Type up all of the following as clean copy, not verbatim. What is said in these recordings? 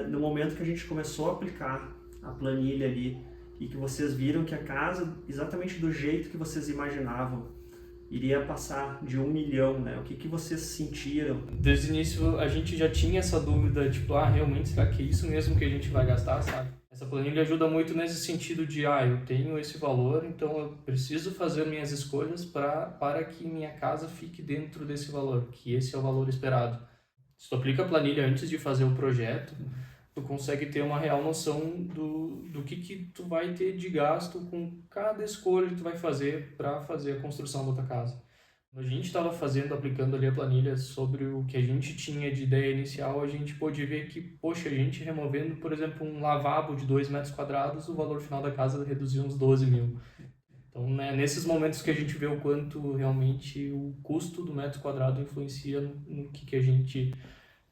No momento que a gente começou a aplicar a planilha ali e que vocês viram que a casa, exatamente do jeito que vocês imaginavam, iria passar de 1 milhão, né? O que vocês sentiram? Desde o início a gente já tinha essa dúvida, tipo, realmente, será que é isso mesmo que a gente vai gastar, sabe? Essa planilha ajuda muito nesse sentido de, eu tenho esse valor, então eu preciso fazer minhas escolhas para que minha casa fique dentro desse valor, que esse é o valor esperado. Se tu aplica a planilha antes de fazer o projeto, tu consegue ter uma real noção do que tu vai ter de gasto com cada escolha que tu vai fazer para fazer a construção da tua casa. Quando a gente estava aplicando ali a planilha sobre o que a gente tinha de ideia inicial, a gente pôde ver que, poxa, a gente removendo, por exemplo, um lavabo de 2 metros quadrados, o valor final da casa reduziu uns 12 mil. Então, né, nesses momentos que a gente vê o quanto realmente o custo do metro quadrado influencia no que a gente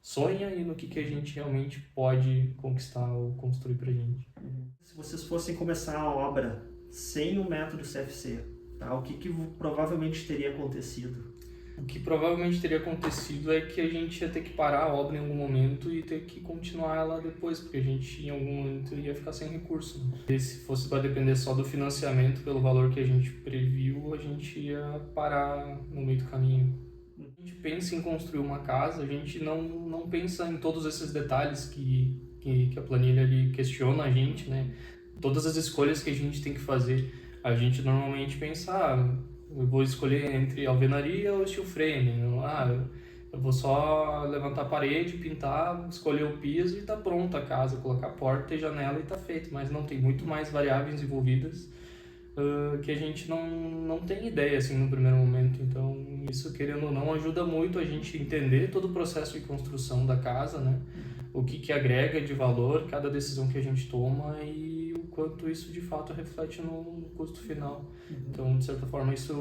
sonha e no que a gente realmente pode conquistar ou construir pra gente. Se vocês fossem começar a obra sem o método CFC, tá? O que provavelmente teria acontecido? O que provavelmente teria acontecido é que a gente ia ter que parar a obra em algum momento e ter que continuar ela depois, porque a gente em algum momento ia ficar sem recurso, né? E se fosse para depender só do financiamento pelo valor que a gente previu, a gente ia parar no meio do caminho. A gente pensa em construir uma casa, a gente não pensa em todos esses detalhes que a planilha ali questiona a gente, né? Todas as escolhas que a gente tem que fazer, a gente normalmente pensa, eu vou escolher entre alvenaria ou steel frame, eu vou só levantar a parede, pintar, escolher o piso e tá pronta a casa, colocar porta e janela e tá feito, mas não, tem muito mais variáveis envolvidas que a gente não tem ideia assim no primeiro momento. Então isso, querendo ou não, ajuda muito a gente entender todo o processo de construção da casa, né? O que agrega de valor cada decisão que a gente toma e o quanto isso de fato reflete no custo final. Então, de certa forma, isso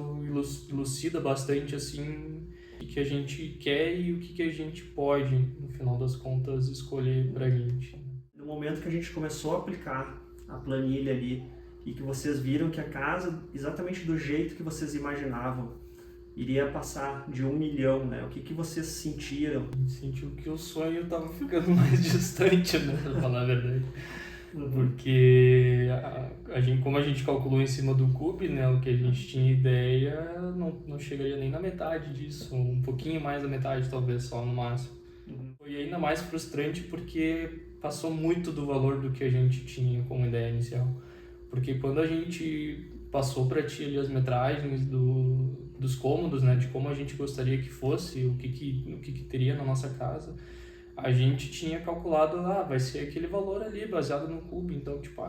elucida bastante assim o que a gente quer e o que a gente pode, no final das contas, escolher pra gente. No momento que a gente começou a aplicar a planilha ali e que vocês viram que a casa, exatamente do jeito que vocês imaginavam, iria passar de 1 milhão, né? O que vocês sentiram? Sentiu que o sonho estava ficando mais distante, né? Pra falar a verdade. Porque como a gente calculou em cima do CUP, né? O que a gente tinha ideia não chegaria nem na metade disso. Um pouquinho mais da metade, talvez, só no máximo. Foi ainda mais frustrante porque passou muito do valor do que a gente tinha como ideia inicial. Porque quando a gente passou para ti ali as metragens dos cômodos, né, de como a gente gostaria que fosse, o que teria na nossa casa, a gente tinha calculado, vai ser aquele valor ali, baseado no CUB, então, tipo,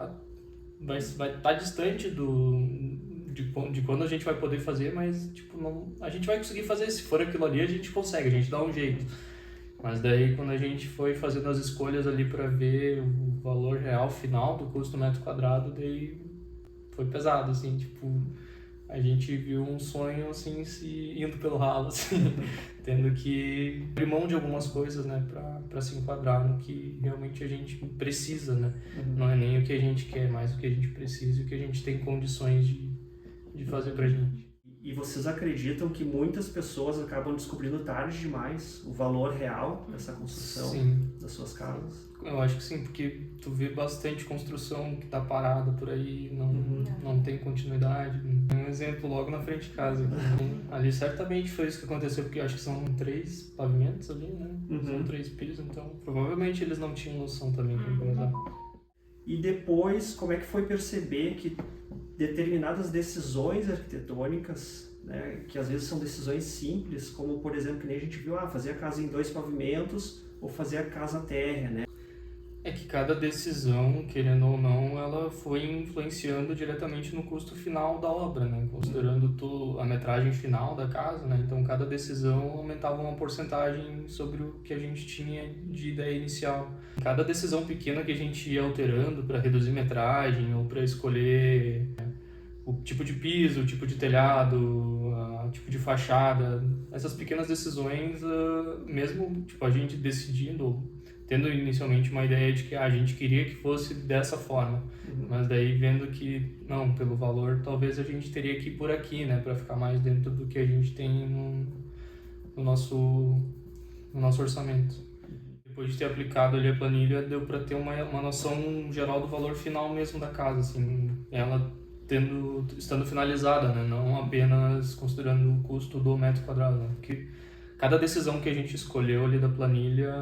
vai estar distante de quando a gente vai poder fazer, mas, tipo, a gente vai conseguir fazer, se for aquilo ali, a gente consegue, a gente dá um jeito. Mas daí, quando a gente foi fazendo as escolhas ali para ver o valor real final do custo do metro quadrado, daí foi pesado, assim, tipo, a gente viu um sonho, assim, se indo pelo ralo, assim, tendo que abrir mão de algumas coisas, né, para se enquadrar no que realmente a gente precisa, né? Não é nem o que a gente quer, mas o que a gente precisa e o que a gente tem condições de fazer pra gente. E vocês acreditam que muitas pessoas acabam descobrindo tarde demais o valor real dessa construção? Sim. Das suas casas? Eu acho que sim, porque tu vê bastante construção que tá parada por aí, não tem continuidade. Tem um exemplo logo na frente de casa. Ali certamente foi isso que aconteceu, porque eu acho que são 3 pavimentos ali, né? São 3 pisos, então provavelmente eles não tinham noção também como começar. E depois, como é que foi perceber que determinadas decisões arquitetônicas, né, que às vezes são decisões simples, como por exemplo, que nem a gente viu, fazer a casa em 2 pavimentos ou fazer a casa térrea, né? É que cada decisão, querendo ou não, ela foi influenciando diretamente no custo final da obra, né? Considerando a metragem final da casa, né? Então cada decisão aumentava uma porcentagem sobre o que a gente tinha de ideia inicial. Cada decisão pequena que a gente ia alterando para reduzir metragem ou para escolher o tipo de piso, o tipo de telhado, o tipo de fachada, essas pequenas decisões, mesmo tipo, a gente decidindo, tendo inicialmente uma ideia de que a gente queria que fosse dessa forma, mas daí vendo que, não, pelo valor, talvez a gente teria que ir por aqui, né, para ficar mais dentro do que a gente tem no nosso orçamento. Depois de ter aplicado ali a planilha, deu para ter uma noção geral do valor final mesmo da casa, assim, ela estando finalizada, né? Não apenas considerando o custo do metro quadrado, né? Porque cada decisão que a gente escolheu ali da planilha,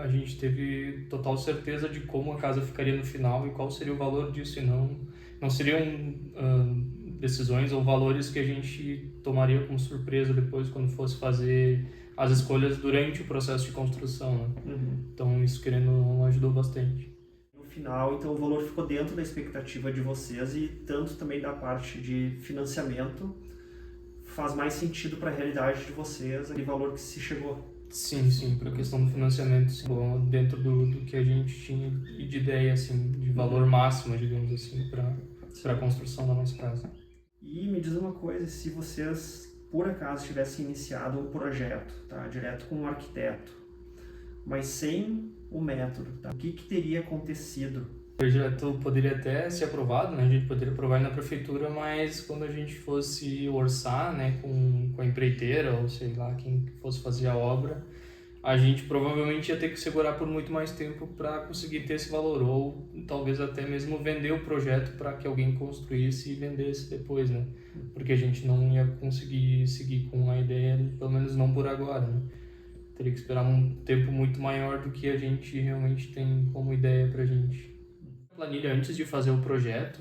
a gente teve total certeza de como a casa ficaria no final e qual seria o valor disso, e não seriam decisões ou valores que a gente tomaria como surpresa depois quando fosse fazer as escolhas durante o processo de construção, né? Então isso, querendo ou não, ajudou bastante. No final, então, o valor ficou dentro da expectativa de vocês e tanto também da parte de financiamento faz mais sentido para a realidade de vocês, aquele valor que se chegou. Sim, para a questão do financiamento, sim, bom, dentro do que a gente tinha de ideia, assim, de valor máximo, digamos assim, para a construção da nossa casa. E me diz uma coisa, se vocês, por acaso, tivessem iniciado um projeto, tá, direto com um arquiteto, mas sem o método, tá, o que teria acontecido? O projeto poderia até ser aprovado, né? A gente poderia aprovar na prefeitura, mas quando a gente fosse orçar, né, com a empreiteira ou sei lá quem fosse fazer a obra, a gente provavelmente ia ter que segurar por muito mais tempo para conseguir ter esse valor, ou talvez até mesmo vender o projeto para que alguém construísse e vendesse depois, né? Porque a gente não ia conseguir seguir com a ideia, pelo menos não por agora, né? Teria que esperar um tempo muito maior do que a gente realmente tem como ideia pra gente. Planilha, antes de fazer o projeto,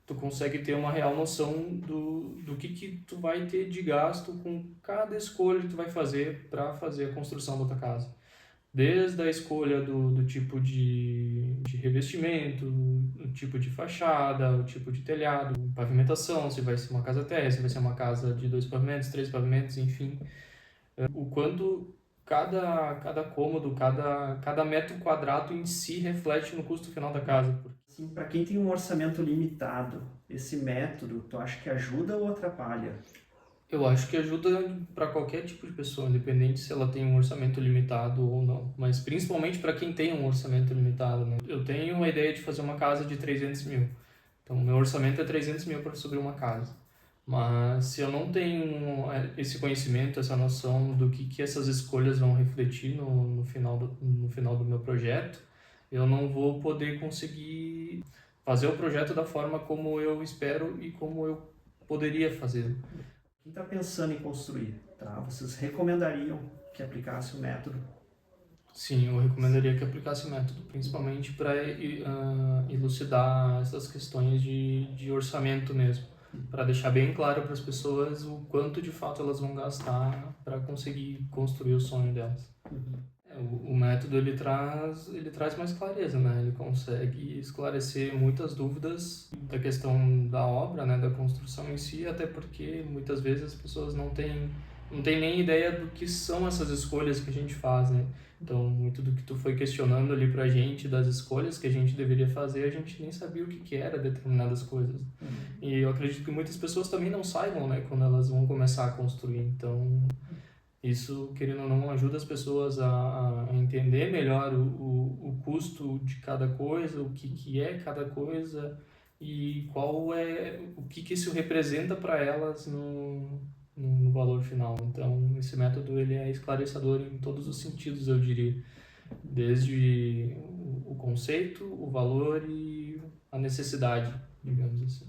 tu consegue ter uma real noção do que tu vai ter de gasto com cada escolha que tu vai fazer para fazer a construção da tua casa. Desde a escolha do tipo de revestimento, o tipo de fachada, o tipo de telhado, pavimentação, se vai ser uma casa térrea, se vai ser uma casa de 2 pavimentos, 3 pavimentos, enfim. O quanto cada cômodo, cada metro quadrado em si reflete no custo final da casa. Assim, para quem tem um orçamento limitado, esse método, tu acha que ajuda ou atrapalha? Eu acho que ajuda para qualquer tipo de pessoa, independente se ela tem um orçamento limitado ou não. Mas principalmente para quem tem um orçamento limitado, né? Eu tenho a ideia de fazer uma casa de 300 mil. Então, meu orçamento é 300 mil para sobre uma casa. Mas se eu não tenho esse conhecimento, essa noção do que essas escolhas vão refletir no final do meu projeto, eu não vou poder conseguir fazer o projeto da forma como eu espero e como eu poderia fazer. Quem está pensando em construir, tá? Vocês recomendariam que aplicasse o método? Sim, eu recomendaria que aplicasse o método, principalmente para elucidar essas questões de orçamento mesmo, para deixar bem claro para as pessoas o quanto de fato elas vão gastar para conseguir construir o sonho delas. O método ele traz mais clareza, né? Ele consegue esclarecer muitas dúvidas da questão da obra, né? Da construção em si, até porque muitas vezes as pessoas não têm nem ideia do que são essas escolhas que a gente faz, né? Então, muito do que tu foi questionando ali pra gente, das escolhas que a gente deveria fazer, a gente nem sabia o que era determinadas coisas. E eu acredito que muitas pessoas também não saibam, né? Quando elas vão começar a construir. Então, isso, querendo ou não, ajuda as pessoas a entender melhor o custo de cada coisa, o que é cada coisa e qual é o que isso representa para elas no valor final. Então, esse método ele é esclarecedor em todos os sentidos, eu diria. Desde o conceito, o valor e a necessidade, digamos assim.